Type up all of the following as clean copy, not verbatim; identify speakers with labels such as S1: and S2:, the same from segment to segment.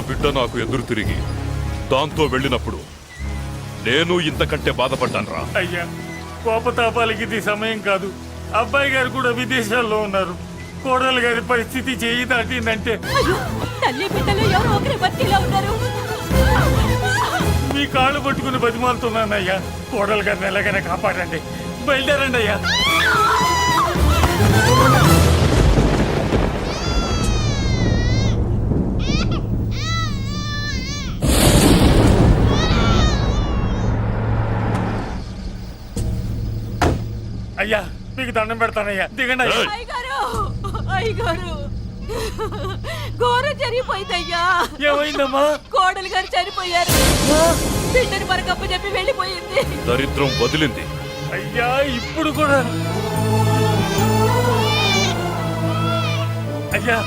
S1: బిడ్డ నాకు ఎదురు తిరిగి దాంతో వెళ్ళినప్పుడు నేను ఇంతకంటే బాధపడ్డానురా.
S2: అయ్యా, కోపతాపాలకి ఇది సమయం కాదు. అబ్బాయి గారు కూడా విదేశాల్లో ఉన్నారు. కోడలు గారి పరిస్థితి చేయి దాటిందంటే
S3: తల్లి బిడ్డలు ఎవరో ఒకరి బతిలా ఉన్నారు.
S2: మీ కాళ్ళు పట్టుకుని బతిమాలుతున్నానయ్యా. కోడలు గారిని ఎలాగైనా కాపాడండి. బయలుదేరండి అయ్యా. అయ్యా, మీకు దండం పెడతానయ్యా, దిగండి అయ్యా.
S3: అయ్యగారు ఘోరం జరిగిపోయిందయ్యా.
S2: ఏమైందమ్మా?
S3: కోడలు గారు చనిపోయారు. బిడ్డని మనకప్ప చెప్పి వెళ్ళిపోయింది.
S1: దరిద్రం వదిలింది.
S2: అయ్యా, ఇప్పుడు కూడా అయ్యా,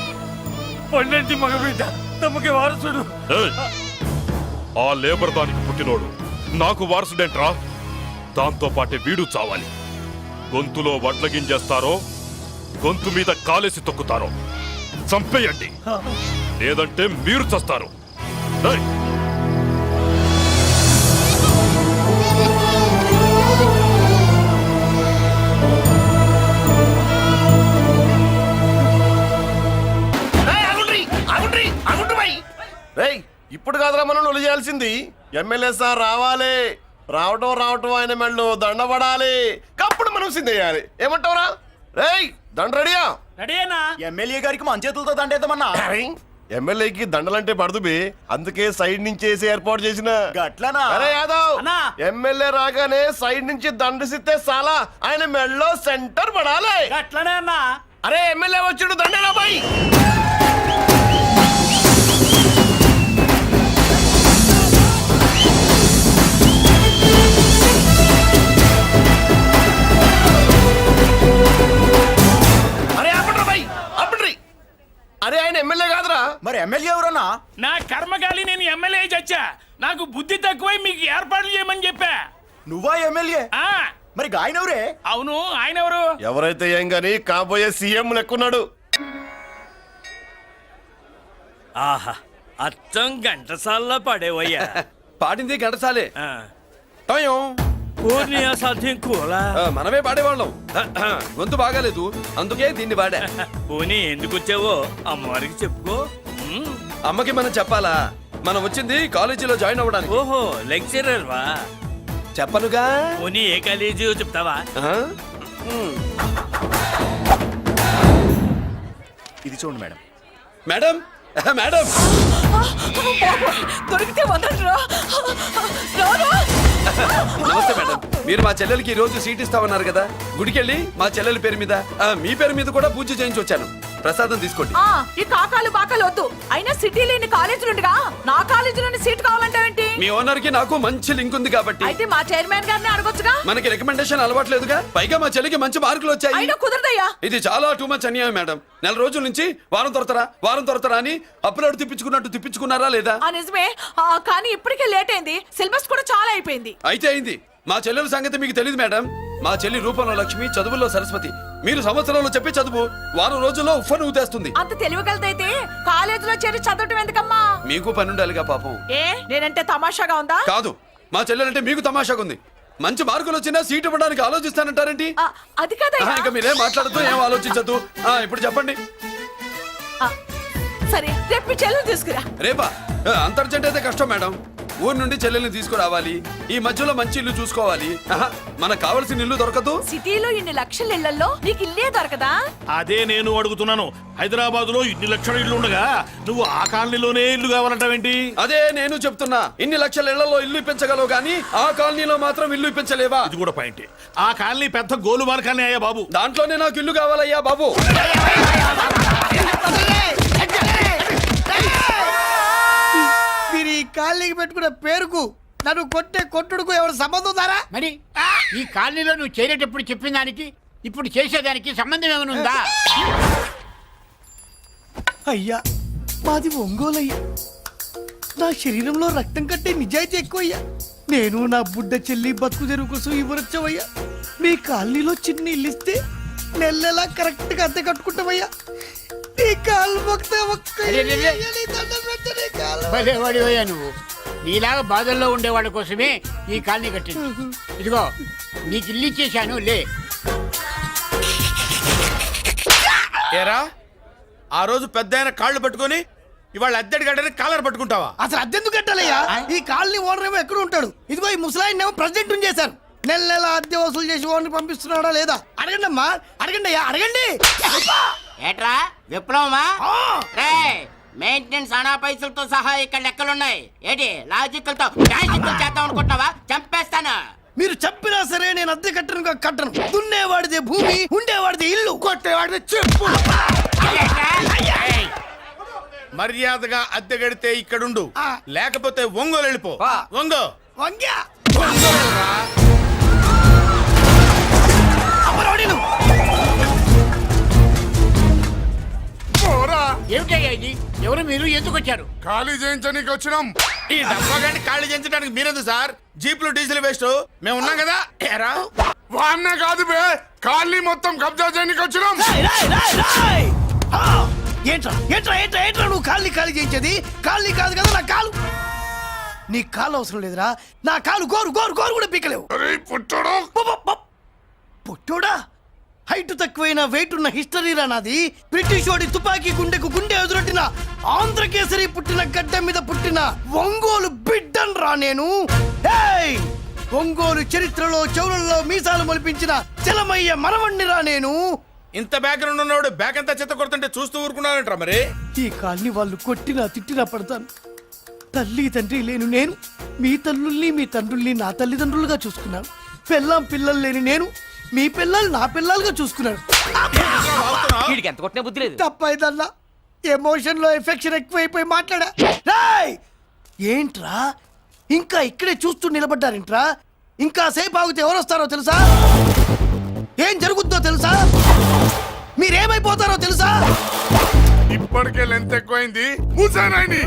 S2: పండంటి మగబిడ్డ తమకి వారసుడు.
S1: ఆ లేబర్ దానికి పుట్టినోడు నాకు వారసుడేంట్రా? దాంతో పాటే వీడు చావాలి. గొంతులో వడ్ల గింజేస్తారో గొంతు మీద కాలేసి తొక్కుతారో చంపేయండి, లేదంటే మీరు చస్తారు.
S4: ఇప్పుడు కాదురా మనం నొలి చేయాల్సింది. ఎమ్మెల్యే సార్ రావాలి. రావటం ఆయన మెళ్ళు దండపడాలి. కప్పుడు మనం సిద్ధేయాలి. ఏమంటావురా? రేయ్, దండ రెడీయా?
S5: రెడీనా? ఎమ్మెల్యే గారికి మన చేతులతో దండేద్దామన్నా.
S4: ఎమ్మెల్యేకి దండలంటే పడదు బే, అందుకే సైడ్ నుంచి వేసి ఏర్పాటు చేసిన.
S5: గట్లనా?
S4: అరే యాదవ్, ఎమ్మెల్యే రాగానే సైడ్ నుంచి దండసిస్తే చాలా ఆయన మెళ్ళో సెంటర్ పడాలి.
S5: గట్లనే అన్నా.
S4: అరే ఎమ్మెల్యే వచ్చాడు, దండేరా బాయ్. అరే ఆయన ఎమ్మెల్యే కాదురా.
S5: మరి ఎమ్మెల్యే ఎవరన్నా?
S2: నా కర్మకాలి, నేను ఎమ్మెల్యే చచ్చా. నాకు బుద్ధి తక్కువై మీకు ఏర్పాట్లు చేయమని చెప్పా.
S5: నువ్వా ఎమ్మెల్యే? మరి ఆయన ఎవరే?
S2: అవును, ఆయన ఎవరు?
S4: ఎవరైతే ఏం గాని కాబోయే సీఎం లెక్కున్నాడు.
S6: ఆహా, అచ్చం ఘంటసాల్లో పాడేవయ్యా.
S7: పాడింది ఘంటసాలే.
S6: అసాధ్యం కూలా
S7: మనమే పాడేవాళ్ళం. గొంతు బాగాలేదు, అందుకే దీన్ని పాడా.
S6: పోనీ ఎందుకు వచ్చావో అమ్మవారికి చెప్పుకో.
S7: అమ్మకి మనం చెప్పాలా? మనం వచ్చింది కాలేజీలో జాయిన్ అవ్వడానికి.
S6: ఓహో, లెక్చరర్ వా?
S7: చెప్పనుగా.
S6: పోనీ ఏ కాలేజీ చెప్తావా?
S5: ఇది చూడండి మేడం.
S7: మేడం మేడం
S3: దొరికితే వదలరా.
S7: నమస్తే మేడం. మీరు మా చెల్లెలకి ఈ రోజు సీట్ ఇస్తామన్నారు కదా, గుడికెళ్ళి మా చెల్లెల పేరు మీద మీ పేరు మీద కూడా పూజ చేయించి వచ్చాను. ప్రసాదం తీసుకోండి.
S3: ఈ కాకాలు బాకాలు వద్దు. అయినా సిటీ లేని కాలేజీలుండగా నా కాలేజీలోని సీట్ కావాలంటావేంటి?
S7: మీ ఓనర్ కి నాకు మంచి లింక్ ఉంది కాబట్టి.
S3: అయితే మా చైర్మన్ గారిని అడగొచ్చుగా.
S7: మనకి రికమెండేషన్ అలవాట్లేదుగా. పైగా మా చెల్లికి మంచి మార్కులు వచ్చాయి.
S3: అయినా కుదరదయ్యా.
S7: ఇది చాలా టూ మచ్ అన్యాయం మేడం. నెల రోజుల నుంచి వారం తొరతరా అని అప్లోడ్ తిప్పించుకున్నారా లేదా?
S3: నిజమే, కానీ ఇప్పటికే లేట్ అయింది. సిలబస్ కూడా చాలా అయిపోయింది.
S7: అయితే అయింది. మా చెల్లెల సంగతి మీకు తెలియదు మేడం. మా చెల్లి రూపంలో లక్ష్మి, చదువుల్లో సరస్వతి. మీరు సంవత్సరంలో చెప్పే చదువు వారం రోజుల్లో ఉఫ్ఫను ఊదేస్తుంది.
S3: అంత తెలివిగలదైతే కాలేజీలో చేరి చదవటం ఎందుకమ్మా?
S7: మీకు పని ఉండాలిగా పాపం.
S3: నేనంటే తమాషాగా ఉందా?
S7: కాదు, మా చెల్లెలంటే మీకు తమాషాగా ఉంది. మంచి మార్కులు వచ్చినా సీట్ ఇవ్వడానికి ఆలోచిస్తానంటారేంటి?
S3: అది కాదయ్యా.
S7: ఇంకా మీరేం మాట్లాడుతూ ఏం ఆలోచించద్దు. ఇప్పుడు చెప్పండి.
S3: సరే, రేపు మీ చెల్లెలు తీసుకురా.
S7: రేపా? అంత అర్జెంట్ అయితే కష్టం మేడం. ఊరు నుండి చెల్లెల్ని తీసుకురావాలి. ఈ మధ్యలో మంచి ఇల్లు చూసుకోవాలి. మనకు కావలసిన ఇల్లు దొరకదు.
S3: సిటీలో ఇన్ని లక్షల ఇళ్లలో నీకు ఇల్లే దొరకదా?
S2: అదే నేను అడుగుతున్నాను. హైదరాబాద్ లో ఇన్ని లక్షల ఇల్లు ఉండగా నువ్వు ఆ కాలనీలోనే ఇల్లు కావాలంటావేంటి?
S7: అదే నేను చెప్తున్నా. ఇన్ని లక్షల ఇళ్లలో ఇల్లు ఇప్పించగలవు గానీ ఆ కాలనీలో మాత్రం ఇల్లు ఇప్పించలేవా?
S2: ఇది కూడా పాయింట్. ఆ కాలనీ పెద్ద గోలుమాల కాలనీ అయ్యా బాబు.
S7: దాంట్లోనే నాకు ఇల్లు కావాలయ్యా బాబు.
S8: మీరు ఈ కాలనీకి పెట్టుకున్న పేరుకు నన్ను కొట్టే కొట్టుడుకు ఎవరు సంబంధం ఉందారా?
S9: మరి ఈ కాలనీలో నువ్వు చేరేటప్పుడు చెప్పిన దానికి ఇప్పుడు చేసేదానికి సంబంధం ఏమైనా ఉందా?
S8: అయ్యా, మాది ఒంగోలయ్యా. నా శరీరంలో రక్తం కట్టే నిజాయితీ ఎక్కువయ్యా. నేను నా బుడ్డ చెల్లి బతుకు తెరువు కోసం ఇవ్వరొచ్చావయ్యా. మీ కాలనీలో చిన్న ఇల్లు ఇస్తే నెలలా కరెక్ట్ గా అద్దె కట్టుకుంటామయ్యా. నీ కాలు మొక్కితే ఒక్క
S9: అరే, అరే, అరే.
S8: ఇయ్యాలి, దండం పెట్టు నీ కాలు.
S9: భలేవాడివయ్యా నువ్వు. నీలాగా బాధల్లో ఉండేవాళ్ళ కోసమే ఈ కాలనీ కట్టింది. ఇదిగో నీకు ఇల్లు ఇచ్చేశాను, లే.
S5: ఏరా ఆ రోజు పెద్ద కాళ్ళు పట్టుకొని ఇవాళ అద్దెడి గడ్డని కాలర్ పట్టుకుంటావా?
S8: అసలు అద్దెందుకు కట్టాలయ్యా? ఈ కాలనీ ఓనర్ ఏమో ఎక్కడ ఉంటాడు? ఇదిగో ఈ ముసలాయిని ఏమో ప్రెసిడెంట్ చేశారు. నెల నెల అద్దె వసూలు చేసి ఓనర్ పంపిస్తున్నాడా లేదా అడగండి అమ్మా, అడగండి అయ్యా, అడగండి.
S10: ఏట్రా విప్లవమా?
S8: ఆ!
S10: రే మెయింటెనెన్స్ అనా పైసలతో సహా ఇక్కడ లెక్కలున్నాయి. ఏంటి లాజికల్ తో మ్యాజికల్ చేద్దాం అనుకుంటావా? చంపేస్తాను.
S8: మీరు చెప్పినా సరే నేను అద్దె కట్టను. దున్నేవాడిదే భూమి, ఉండేవాడిదే ఇల్లు, కొట్టేవాడిదే చెప్పు.
S10: ఏయ్,
S5: మర్యాదగా అద్దె గడితే ఇక్కడుండు,
S8: ఆ.
S5: లేకపోతే ఒంగోలు వెళ్ళిపో. ఒంగో
S8: వంగ్యా
S5: ఒంగోలురా.
S8: అమ్మరాడి నువ్వు.
S9: ఏమిటయ్యా ఇది? ఎవరు మీరు? ఎందుకు వచ్చారు?
S5: ఖాళీ చేయించడానికి వచ్చినాం. ఈ డబ్బా గంట ఖాళీ చేయించడానికి మీరెందు సార్? జీప్లు డీజిల్ వేస్ట్, మేము ఉన్నాం కదా. ఏరా వాన్నే కాదు బే, ఖాళీ మొత్తం కబ్జా చేయడానికి వచ్చినాం.
S8: రాయ్, రాయ్, రాయ్, రాయ్. ఆ! ఏంట్రా నువ్వు ఖాళీ చేయించేది? ఖాళీ కాదు కదా నా కాలు. నీ కాలు అవసరం లేదురా, నా కాలు గోరు కూడా పీకలేవు. పుట్టోడా, హైట్ తక్కువైన వెయిట్ ఉన్న హిస్టరీరా నాది. బ్రిటిష్ వాడి తుపాకీ గుండెకు గుండె ఎదురొట్టిన ఆంధ్రకేసరి పుట్టిన గడ్డ మీద పుట్టిన ఒంగోలు బిడ్డన్ రా నేను. ఏయ్! ఒంగోలు చరిత్రలో చౌరల్లో మీసాలు మొలిపించిన చలమయ్య మనవణ్ణిరా నేను.
S5: ఇంత బ్యాక్గ్రౌండ్ ఉన్నవాడు బ్యాక్ అంతా చెత్త కొడుతుంటే చూస్తూ ఊరుకున్నారంట మరి.
S8: ఈ కాల్ని వాళ్ళు కొట్టినా తిట్టినా పడతాను. తల్లి తండ్రి లేను నేను మీ తల్లుల్ని మీ తండ్రుల్ని నా తల్లిదండ్రులుగా చూసుకున్నాను. పెళ్ళాం పిల్లలు లేని నేను మీ పిల్లలు నా పిల్లలుగా చూసుకున్నాను.
S10: వీడికి ఎంత కొట్టినా బుద్ధి లేదు.
S8: తప్పైదల్లా ఎమోషన్ లో ఎఫెక్షన్ ఎక్కువైపోయి మాట్లాడా. రాయ్! ఏంట్రా ఇంకా ఇక్కడే చూస్తూ నిలబడ్డారేంట్రా? ఇంకా సేపు ఆగితే ఎవరు వస్తారో తెలుసా? ఏం జరుగుద్దో తెలుసా? మీరేమైపోతారో తెలుసా?
S5: ఇప్పటికే లెంత్ ఎక్కువైంది. మూసానాయని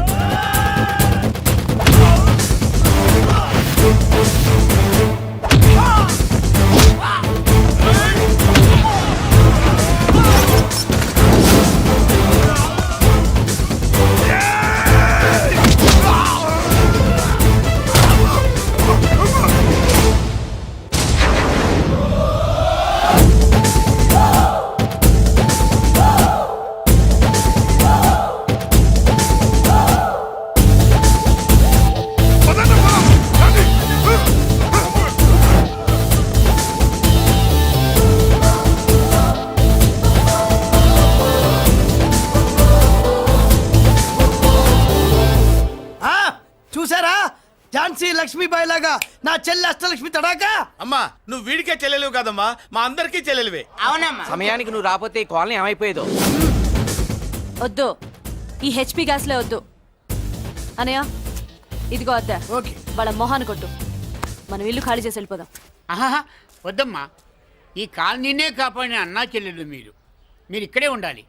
S8: ఆ, చూసారా? ఝాన్సీ లక్ష్మీబాయి లాగా నా చెల్లి అష్టలక్ష్మి తడాకా.
S5: అమ్మా నువ్వు వీడికే చెల్లెలివి కాదమ్మా, మా అందరికీ చెల్లెలివే.
S10: అవునమ్మా.
S6: సమయానికి నువ్వు రాకపోతే ఈ కాలనీ ఏమైపోయేదో.
S3: వద్దు, ఈ హెచ్పి గ్యాస్లే వద్దు. అనయ్య ఇదిగో అద్దా,
S8: ఓకే.
S3: వాళ్ళ మొహాన్ని కొట్టు. మనం ఇల్లు ఖాళీ చేసి వెళ్ళిపోదాం.
S9: ఆహా, వద్దమ్మా. ఈ కాలనీనే కాపాడిన అన్నా చెల్లెలు మీరు. మీరు ఇక్కడే ఉండాలి.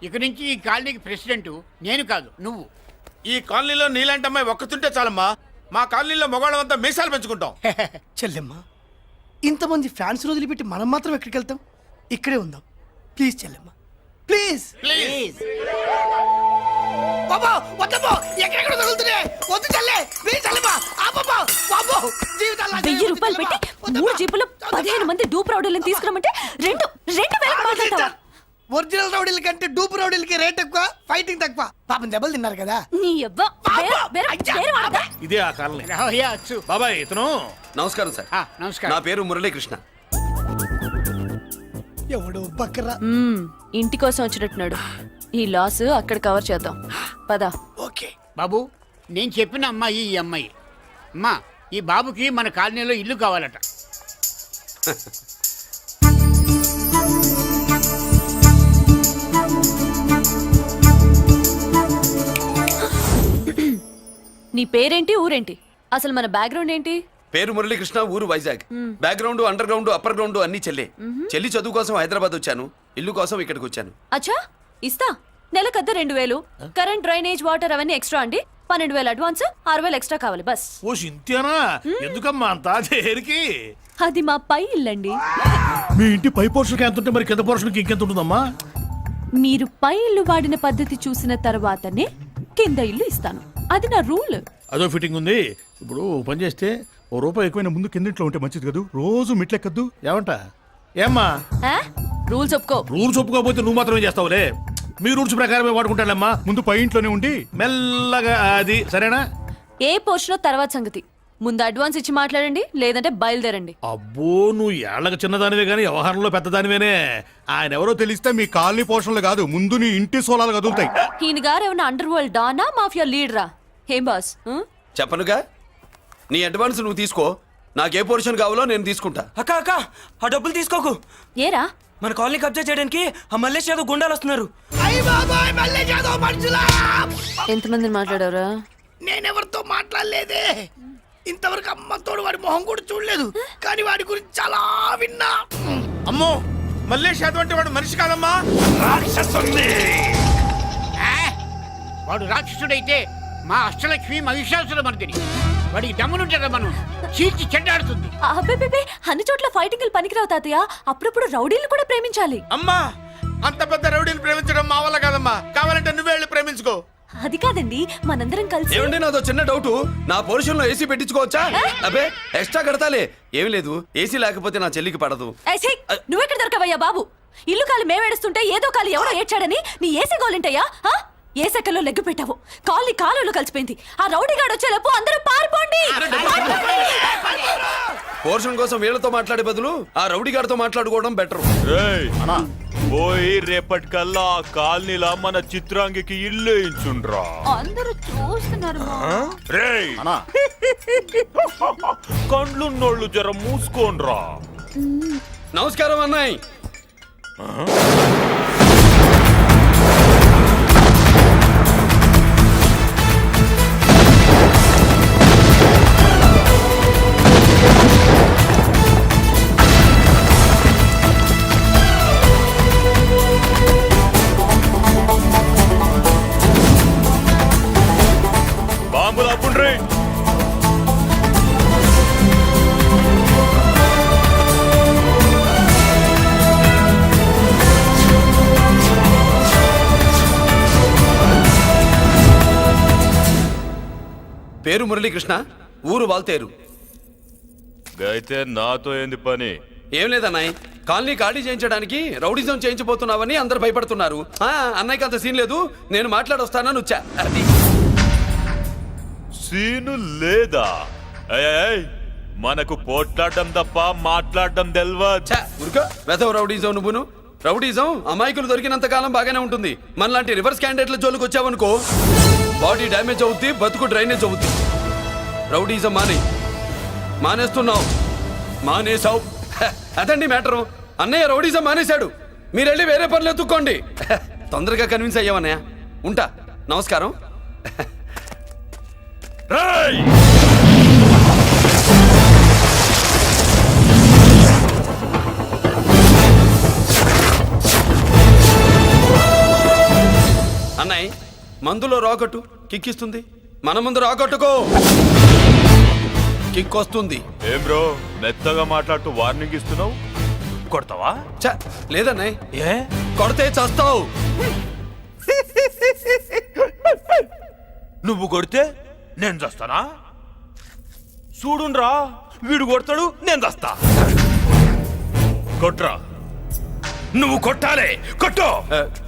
S9: ఇక నుంచి ఈ కాలనీకి ప్రెసిడెంట్ నేను కాదు, నువ్వు.
S5: ఈ కాలనీలో నీలాంటి అమ్మాయి ఒక్కతుంటే చాలమ్మా. మా కాలనీలో మగవాళ్ళంతా మీసాలు పెంచుకుంటాం.
S8: చెల్లెమ్మ, ఇంతమంది ఫ్యాన్స్ వదిలిపెట్టి మనం మాత్రం ఎక్కడికి వెళ్తాం? ఇక్కడే ఉందాం ప్లీజ్ చెల్లెమ్మ, ప్లీజ్.
S10: ప్లీజ్.
S8: బాబా వద్దమ్మా, ఎక్కడెక్కడ తగులుతున్నాయి. వద్దు చెల్లె, ప్లీజ్ చెల్లెమ్మ. ఆపమ్మా, బాబు జీవితాల్లో
S3: 1000 రూపాయలు పెట్టి 3 జీపులు 15 మంది డూప్ రౌడీలను తీసుకురమ్మంటే 2,000 మాట్లాడతావా?
S8: ఒరిజినల్ రౌడీల కంటే డూప్ రౌడీలకి రేట్ ఎక్కువ, ఫైటింగ్ తక్కువ. పాపం దెబ్బలు తిన్నారు కదా.
S3: నీ అవ్వ వేరే వాడదా?
S2: ఇదే ఆ కాలనీ.
S9: రావయ్యా, అచ్చు.
S2: బాబాయ్ ఇతను
S7: నమస్కారం సార్.
S9: నమస్కారం.
S7: నా పేరు మురళీకృష్ణ.
S8: ఎవడో బక్కరా.
S3: ఇంటి కోసం వచ్చినట్టున్నాడు. ఈ లాస్ అక్కడ కవర్ చేద్దాం పద.
S8: ఓకే
S9: బాబు, నేను చెప్పిన అమ్మాయి ఈ అమ్మాయి. అమ్మా, ఈ బాబుకి మన కాలనీలో ఇల్లు కావాలట.
S3: నీ పేరేంటి, ఊరేంటి, అసలు మన బ్యాక్గ్రౌండ్ ఏంటి?
S7: పేరు మురళీకృష్ణ, ఊరు Vizag. Background under ground upper ground అన్ని చెల్లి. చెల్లి చదువు కోసం హైదరాబాద్ వచ్చాను, ఇల్లు కోసం ఇక్కడికి వచ్చాను.
S3: అచ్చా, ఇస్తా. నెలకద్ద 2000, కరెంట్, డ్రైనేజ్, వాటర్ అవన్నీ ఎక్స్ట్రా అండి. 12,000 అడ్వాన్స్, 6,000 ఎక్స్ట్రా కావాలి బస్.
S2: ఓ సింత్యానా, ఎందుకమ్మా అంత దేనికి?
S3: అది మా పై ఇల్లండి.
S2: మీ ఇంటి పై పోర్షన్కి ఎంత ఉంటే మరి కింద పోర్షన్కి ఇంకెంత ఉంటుందమ్మా?
S3: మీరు పై ఇల్లు వాడిన పద్ధతి చూసిన తర్వాతనే కింద ఇల్లు ఇస్తాను. అది నా రూల్.
S2: అదో ఫిట్టింగ్ ఉంది. ఇప్పుడు ఓ పని చేస్తే ఓ రూపాయి ఎక్కువైనా ముందు కిందింట్లో ఉంటే మంచిది కదూ. రోజు మెట్లెక్కద్దు ఏమంట? ఏమ్మా
S3: రూల్స్ ఒప్పుకో.
S2: రూల్స్ ఒప్పుకోకపోతే నువ్వు మాత్రమే చేస్తావులే. మీ రూల్స్ ప్రకారమే వాడుకుంటానమ్మా. ముందు పై ఇంట్లోనే ఉండి మెల్లగా అది సరేనా?
S3: ఏ పోర్షనో తర్వాత సంగతి. ముందు అడ్వాన్స్ ఇచ్చి మాట్లాడండి, లేదంటే బయలుదేరండి.
S2: అబ్బో, నువ్వు ఏళ్ళకి చిన్నదానివే కానీ వ్యవహారంలో పెద్దదానివేనే. ఆయన ఎవరో తెలిస్తే మీ కాలనీ పోషణలు కాదు, ముందు నీ ఇంటి సోలాలు కదులుతాయి.
S3: ఈయన గారు ఏమన్నా అండర్ వరల్డ్ డానా, మాఫియా లీడరా? ఏం బాస్?
S7: చెప్పనుగా, నీ అడ్వాన్స్ నువ్వు తీసుకో. నాకే పోర్షన్ కావాలో నేను తీసుకుంటా.
S6: అక్క అక్క, ఆ డబ్బులు తీసుకోకు.
S3: ఏరా?
S6: మన కాలనీ కబ్జా చేయడానికి ఆ మల్లేష్ యాదవ్ గుండాలు వస్తున్నారు.
S3: ఎంతమందిని మాట్లాడారా?
S8: నేనెవరితో మాట్లాడలేదే. ఇంతవరకు అమ్మతోడు వాడి మొహం కూడా చూడలేదు, కానీ వాడి గురించి చాలా విన్నా.
S5: అమ్మో, మల్లేష్ యాదవ్ అంటే వాడు మనిషి కాదమ్మా, రాక్షసుని.
S9: వాడు రాక్షసుడైతే మా అష్టలక్ష్మి మహిషాసుల మర్దిని. వాడికి దమ్మునుంటారా మనం చీల్చి చెడ్డాడుతుంది.
S3: అబ్బే, అన్ని చోట్ల ఫైటింగ్ పనికిరావు తాతయ్య. అప్పుడప్పుడు రౌడీలు కూడా ప్రేమించాలి.
S5: అమ్మా, అంత పెద్ద రౌడీని ప్రేమించడం మా వల్ల కాదమ్మా. కావాలంటే నువ్వే వెళ్ళి ప్రేమించుకో.
S3: అది కాదండి, మనందరం కలిసి.
S7: ఏమండి, నాదో చిన్న డౌట్. నా పోర్షన్ లో ఏసీ పెట్టించుకోవచ్చా? అబ్బే, ఎక్స్ట్రా కడతాలే. ఏమి లేదు, ఏసీ లేకపోతే నా చెల్లికి పడదు.
S3: నువ్వెక్కడ దొరకవయ్యా బాబు? ఇల్లు కాలి మేమేడుస్తుంటే ఏదో కాలి ఎవడో ఏడ్చాడని నీ ఏసీ గోలింటయ్యా? ఏ సెకల్లో లెగ్గు పెట్టావు? కాలి కాలులో కలిసిపోయింది. ఆ రౌడీగాడు వచ్చేలోపు అందరూ పారిపోండి.
S7: పోర్షన్ కోసం వీళ్ళతో మాట్లాడే బదులు ఆ రౌడీ గారితో మాట్లాడుకోవడం బెటర్.
S1: పోయి రేపటికల్లా ఆ కాలనీలా మన చిత్రాంగికి ఇల్లు ఇచ్చుండ్రా.
S3: అందరూ చూస్తున్నారు.
S1: రేయ్, కండ్లున్నోళ్ళు జర మూసుకోండ్రా.
S7: నమస్కారం అన్నాయ్.
S1: బాంబులు అప్పుండ్రీ.
S7: పేరు మురళీకృష్ణ, ఊరు వాల్తేరు.
S1: అయితే నాతో ఏంది పని?
S7: ఏం లేదన్నాయ్, కాలనీ ఖాళీ చేయించడానికి రౌడిజం చేయించబోతున్నావని అందరు భయపడుతున్నారు. అన్నయ్యకి అంత సీన్ లేదు, నేను మాట్లాడొస్తానని వచ్చా. అది
S1: సీను లేదా? మనకు పోట్లాడడం తప్ప మాట్లాడడం తెల్వా.
S7: వెధవ రౌడీజం. నువ్వును రౌడీజం అమాయకులు దొరికినంత కాలం బాగానే ఉంటుంది. మనలాంటి రివర్స్ క్యాండిడేట్ల జోలికి వచ్చావనుకో, బాడీ డ్యామేజ్ అవుద్ది, బతుకు డ్రైనేజ్ అవుద్ది. రౌడీజం మానేస్తున్నావు, మానేసావు. అదండి మ్యాటరు. అన్నయ్య రౌడీజం మానేశాడు, మీరెళ్ళి వేరే పనులు ఎత్తుక్కోండి. తొందరగా కన్విన్స్ అయ్యావన్నయ్య. ఉంటా, నమస్కారం. అన్నయ్య, మందులో రాకట్టు కిక్కిస్తుంది, మన ముందు రాకట్టుకో కిక్ వస్తుంది.
S1: ఏం బ్రో, మెత్తగా మాట్లాడుతూ వార్నింగ్ ఇస్తున్నావు? కొడతావా?
S7: లేదన్నయ్య, ఏ కొడితే చస్తావు.
S1: నువ్వు కొడితే నేను చస్తానా? చూడుండ్రా, వీడు కొడతాడు, నేను చస్తా. కొట్రా, నువ్వు కొట్టాలే. కొట్టు.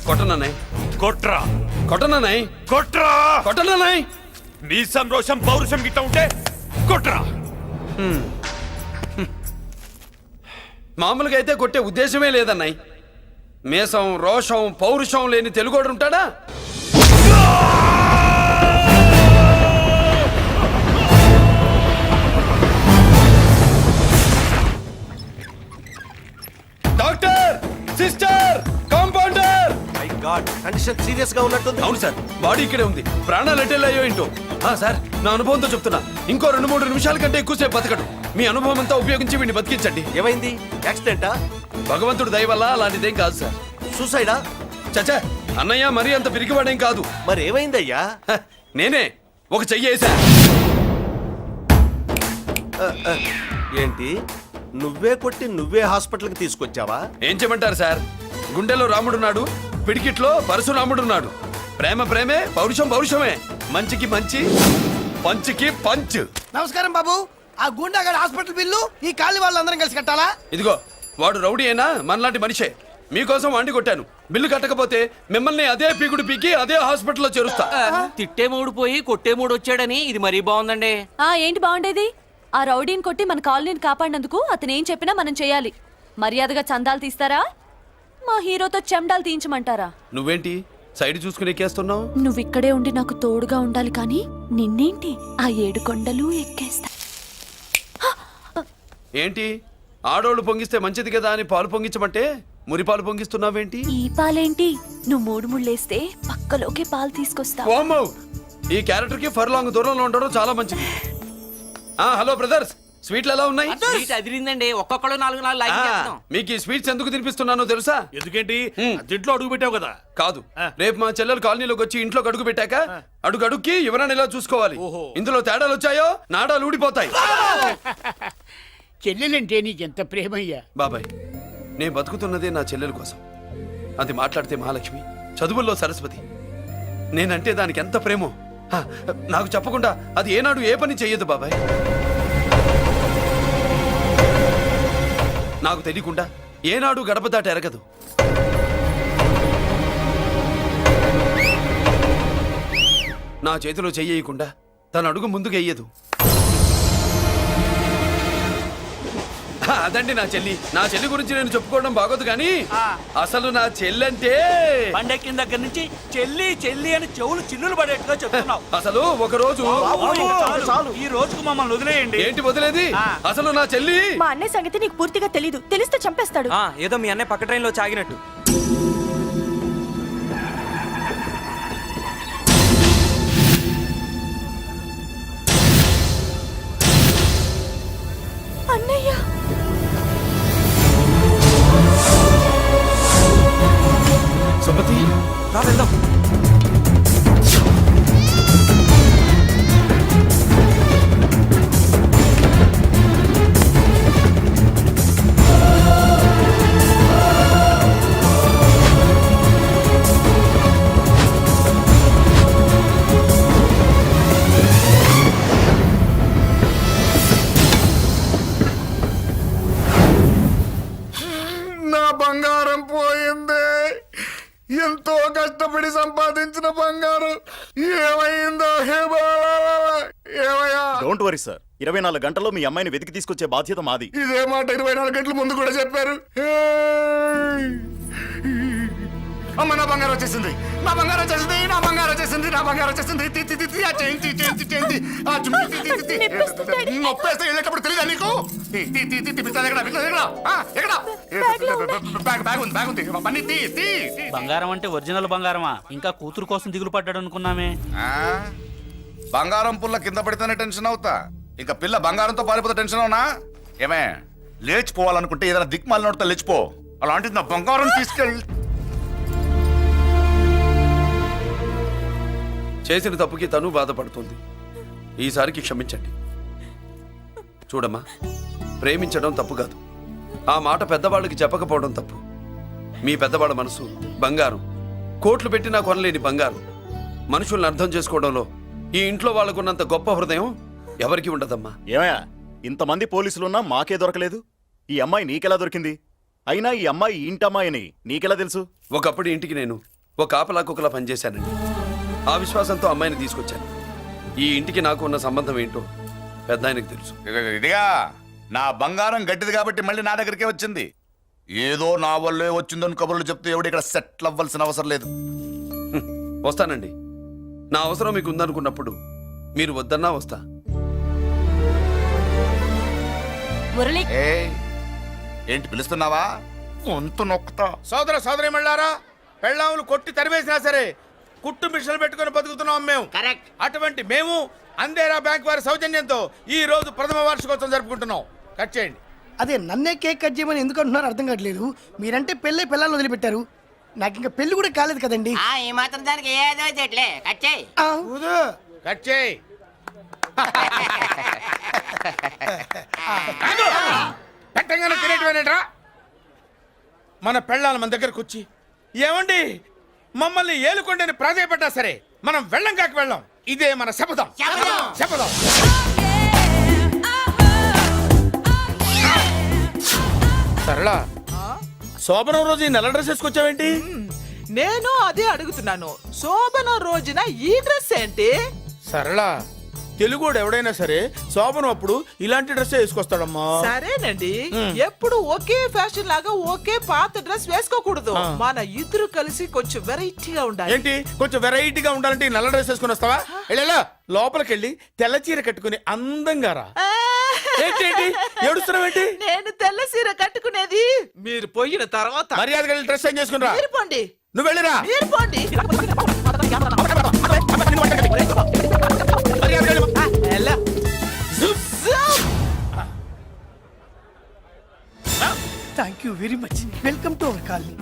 S7: కొట్టనన్నయ్య.
S1: కొట్రా.
S7: కొట్టనన్నయ్య.
S1: కొట్రా.
S7: కొట్టనన్నయ్య.
S1: నీ సంతోషం పౌరుషం గిట్ట ఉంటే కొట్రా.
S7: మామూలుగా అయితే కొట్టే ఉద్దేశమే లేదన్నయ్య. మేషం, రోషం, పౌరుషం లేని తెలుగోడు ఉంటాడా? Doctor, sister, compounder.
S4: My God, condition serious గా ఉన్నట్టుంది.
S7: అవును సార్, బాడీ ఇక్కడే ఉంది. ప్రాణాలు ఎట్టెళ్ళాయో ఏంటో. సార్, నా అనుభవంతో చెప్తున్నా, ఇంకో 2-3 నిమిషాల కంటే ఎక్కువసేపు బతకడు. మీ అనుభవం అంతా ఉపయోగించి వీడిని బతికించండి.
S4: ఏమైంది? యాక్సిడెంటా?
S7: భగవంతుడు దయ వల్ల అలాంటిదేం కాదు సార్.
S4: సూసైడా?
S7: చచ్చా, అన్నయ్య మరీ అంత పిరికివాడేం కాదు.
S4: మరి ఏమైందయ్యా?
S7: నేనే ఒక చెయ్యేసా.
S4: ఏంటి, నువ్వే కొట్టి నువ్వే హాస్పిటల్కి తీసుకొచ్చావా?
S7: ఏం చేయమంటారు సార్, గుండెలో రాముడున్నాడు, పిడికిట్లో పరశురాముడున్నాడు. ప్రేమ ప్రేమే, పౌరుషం పౌరుషమే, మంచికి మంచి, పంచికి పంచ్.
S8: నమస్కారం బాబు. ఆ గుండాగడ్ హాస్పిటల్ బిల్లు ఈ కాలి వాళ్ళందరం కలిసి కట్టాలా?
S7: ఇదిగో వాడు రౌడీ అయినా మనలాంటి మనిషే. మీకోసం వండి కొట్టాను. బిల్లు కట్టకపోతే మిమ్మల్ని అదే పీకుడు పీకి అదే హాస్పిటల్లో చేరుస్తా.
S6: తిట్టే మూడు పోయి కొట్టే మూడు వచ్చాడని ఇది మరీ బాగుందండి.
S3: ఏంటి బాగుండేది? ఆ రౌడీని కొట్టి మన కాలనీని కాపాడినందుకు అతను ఏం చెప్పినా మనం చేయాలి. మర్యాదగా చందాలు తీస్తారా, మా హీరోతో చెండాలు తీయించమంటారా?
S7: నువ్వేంటి సైడ్ చూసుకుని ఎక్కేస్తున్నావు?
S3: నువ్విక్కడే ఉండి నాకు తోడుగా ఉండాలి కానీ నిన్నేంటి ఆ 7 కొండలు ఎక్కేస్తా.
S7: ఏంటి ఆడోళ్ళు పొంగిస్తే మంచిది కదా అని పాలు పొంగించమంటే మురిపాలు పొంగిస్తున్నావేంటి?
S3: ఈ పాలేంటి? నువ్వు 3 ముళ్ళేస్తే పక్కలోకే పాలు తీసుకొస్తా.
S7: ఓమ్మో, ఈ క్యారెక్టర్ కి ఫర్ లాంగ్ దూరంలో ఉండడం చాలా మంచిది. హలో బ్రదర్స్, స్వీట్లు ఎలా ఉన్నాయి?
S6: అదిరిందండి. ఒక్కొక్కడు 4 లైక్ చేస్తాం.
S7: మీకు ఈ స్వీట్స్ ఎందుకు తినిపిస్తున్నానో తెలుసా?
S2: ఎందుకేంటి ఇంట్లో అడుగు పెట్టావు కదా.
S7: కాదు, రేపు మా చెల్లెలు కాలనీలోకి వచ్చి ఇంట్లో అడుగు పెట్టాక అడుగుకి ఎవరైనా ఇలా చూసుకోవాలి. ఇందులో తేడాలు వచ్చాయో నాడాలు ఊడిపోతాయి.
S9: చెల్లెలంటే నీకెంత ప్రేమయ్యా.
S7: బాబాయ్, నేను బతుకుతున్నదే నా చెల్లెల కోసం. అది మాట్లాడితే మహాలక్ష్మి, చదువుల్లో సరస్వతి. నేనంటే దానికి ఎంత ప్రేమో నాకు చెప్పకుండా అది ఏనాడు ఏ పని చెయ్యదు బాబాయ్. నాకు తెలియకుండా ఏనాడు గడప దాట ఎరగదు. నా చేతిలో చెయ్యకుండా తన అడుగు ముందుకు వెయ్యదు. అదండి నా చెల్లి. నా చెల్లి గురించి నేను చెప్పుకోవడం బాగోదు కానీ అసలు నా చెల్లంటే
S6: పండెక్కిన దగ్గర నుంచి చెల్లి చెల్లి అని చెవులు చిల్లులు పడేట్టుగా చెప్తున్నావు.
S7: అసలు ఒక రోజు
S6: ఈ రోజుకు మమ్మల్ని వదిలేయండి.
S7: ఏంటి వదిలేది? అసలు నా చెల్లి
S3: మా అన్నయ్య సంగతి నీకు పూర్తిగా తెలీదు. తెలిస్తే చంపేస్తాడు.
S6: ఏదో మీ అన్నయ్య పక్క ట్రైన్ లో చాగినట్టు.
S3: అన్నయ్య
S7: సుమతి,
S6: రా వెళ్దాం.
S5: నా బంగారం పోయింది. ఎంతో కష్టపడి సంపాదించిన బంగారం ఏమైందో హే బాబా, ఏమయ్యా?
S11: డోంట్ వరీ సార్, 24 గంటల్లో మీ అమ్మాయిని వెతికి తీసుకొచ్చే బాధ్యత మాది.
S5: ఇదే మాట 24 గంటల ముందు కూడా చెప్పారు. అమ్మ, నా బంగారం వచ్చేసింది, నా బంగారం వచ్చేసింది, నా బంగారం వచ్చేసింది, నా బంగారం వచ్చేసింది. ఆ చేయించి చేయించి చేయించి ఆ చుమ్మి నొప్పేస్తే వెళ్ళేటప్పుడు తెలియదా నీకు? బ్యాగ్ ఉంది, బ్యాగ్ ఉంది. పని తీ తీ.
S6: బంగారం అంటే ఒరిజినల్ బంగారమా? ఇంకా కూతురు కోసం దిగులు పడ్డాడు అనుకున్నామే.
S5: బంగారం పుల్ల కింద పడితేనే టెన్షన్ అవుతా, ఇంకా పిల్ల బంగారంతో పారిపోతే టెన్షన్ అవునా? ఏమే, లేచిపోవాలనుకుంటే ఏదైనా దిక్మాల నోడితే లేచిపో. అలాంటిది నా బంగారం తీసుకెళ్ళి.
S7: చేసిన తప్పుకి తను బాధపడుతుంది. ఈసారికి క్షమించండి. చూడమ్మా, ప్రేమించడం తప్పు కాదు. ఆ మాట పెద్దవాళ్ళకి చెప్పకపోవడం తప్పు. మీ పెద్దవాళ్ళ మనసు బంగారం, కోట్లు పెట్టినా కొనలేని బంగారం. మనుషుల్ని అర్థం చేసుకోవడంలో ఈ ఇంట్లో వాళ్ళకున్నంత గొప్ప హృదయం ఎవరికి ఉండదమ్మా.
S11: ఏమయ్యా, ఇంతమంది పోలీసులున్నా మాకే దొరకలేదు. ఈ అమ్మాయి నీకెలా దొరికింది? అయినా ఈ అమ్మాయి ఇంటమ్మాయి అని నీకెలా తెలుసు?
S7: ఒకప్పుడు ఇంటికి నేను ఒక ఆపలా కుక్కలా పనిచేశానండి. ఆ విశ్వాసంతో అమ్మాయిని తీసుకొచ్చాను. ఈ ఇంటికి నాకు ఉన్న సంబంధం ఏంటో పెద్ద ఆయనకు తెలుసు.
S5: ఇదిగా నా బంగారం గట్టిది కాబట్టి మళ్ళీ నా దగ్గరికే వచ్చింది. ఏదో నా వల్లే వచ్చిందని కబుర్లు చెప్తే ఎవడు ఇక్కడ సెటిల్ అవ్వాల్సిన అవసరం లేదు.
S7: వస్తానండి. నా అవసరం మీకు ఉందనుకున్నప్పుడు మీరు వద్దన్నా వస్తా.
S3: మురళి,
S5: ఏంటి పిలుస్తున్నావా? వంతు నొక్కుతా. సోదర సోదరి మళ్ళారా, పెళ్ళాములు కొట్టి తరివేసినా సరే కుట్టు మిషన్లు పెట్టుకుని బతుకుతున్నాం మేము.
S10: కరెక్ట్.
S5: అటువంటి మేము అందేరా బ్యాంక్ వారి సౌజన్యంతో ఈ రోజు ప్రథమ వార్షికోత్సవం జరుపుకుంటున్నాం. కట్ చేయండి.
S8: అదే నన్నే కేక్ కట్ చేయమని ఎందుకు అంటున్నారో అర్థం కావట్లేదు. మీరంటే పెళ్ళే పిల్లల్ని వదిలిపెట్టారు, నాకు ఇంకా పెళ్లి కూడా కాలేదు కదండి.
S10: ఈ మాత్రం దానికి ఏదో చెట్లే కట్ చేయి.
S5: కట్ చేయి. పెట్టంగానే తినేటివేనేట్రా? మన పెళ్ళాలు మన దగ్గరకు వచ్చి ఏమండి మమ్మల్ని ఏలుకొండని ప్రాధాయపడ్డా సరే మనం వెళ్ళం కాక వెళ్ళం. ఇదే మన శపథం.
S10: శపథం.
S5: శపథం. సరళ, శోభనం రోజు ఈ నల్ల డ్రెస్ వేసుకొచ్చావేంటి?
S6: నేను అదే అడుగుతున్నాను. శోభన రోజున ఈ డ్రెస్ ఏంటి?
S5: సరళ, తెలుగుడు ఎవడైనా సరే శోభనం అప్పుడు ఇలాంటి డ్రెస్ వేసుకొస్తాడమ్మా.
S6: సరేనండి, ఎప్పుడు ఒకే ఫ్యాషన్ లాగా ఒకే పాత డ్రెస్ వేసుకోకూడదు. మన ఇద్దరు కలిసి కొంచెం వెరైటీగా ఉండాలి.
S5: ఏంటి కొంచెం వెరైటీగా ఉండాలంటే ఈ నల్ల డ్రెస్ వేసుకుని వస్తావా? వెళ్ళా లోపలికి వెళ్ళి తెల్ల చీర కట్టుకుని అందంగా రా. ఏంటి ఏడుస్తున్నావేంటి?
S6: నేను తెల్ల సీర కట్టుకునేది మీరు పోయిన తర్వాత.
S5: మర్యాదగా వెళ్ళి డ్రెస్ చేంజ్ చేసుకుని రా.
S6: మీరు పోండి.
S5: నువ్వు వెళ్ళిరా.
S6: మీరు పోండి.
S5: మర్యాదగా వెళ్ళి.
S6: ఎలా?
S8: Thank you very much. Welcome to our colony.